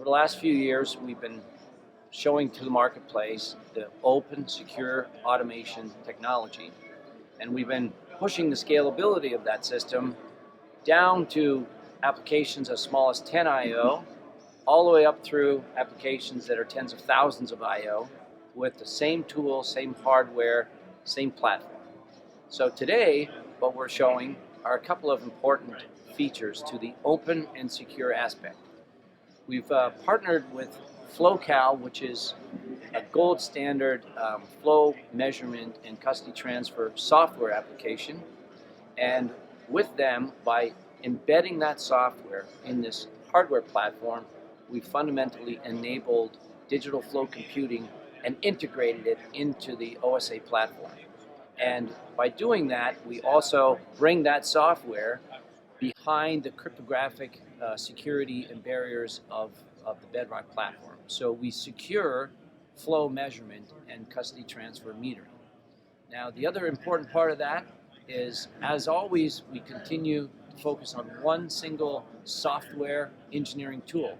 the last few years, we've been showing to the marketplace the open, secure automation technology. And we've been pushing the scalability of that system down to applications as small as 10 I/O, all the way up through applications that are tens of thousands of I/O with the same tool, same hardware, same platform. So today, what we're showing are a couple of important features to the open and secure aspect. We've partnered with FlowCal, which is a gold standard flow measurement and custody transfer software application. And with them, by embedding that software in this hardware platform, we fundamentally enabled digital flow computing and integrated it into the OSA platform. And by doing that, we also bring that software behind the cryptographic security and barriers of the Bedrock platform. So we secure flow measurement and custody transfer metering. Now, the other important part of that is, as always, we continue to focus on one single software engineering tool.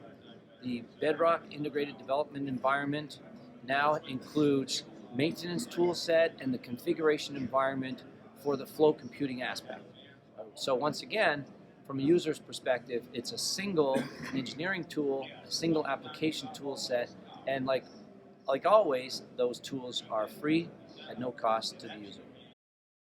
The Bedrock Integrated Development Environment now includes maintenance tool set and the configuration environment for the flow computing aspect. So once again, from a user's perspective, it's a single engineering tool, a single application tool set, and like always, those tools are free at no cost to the user.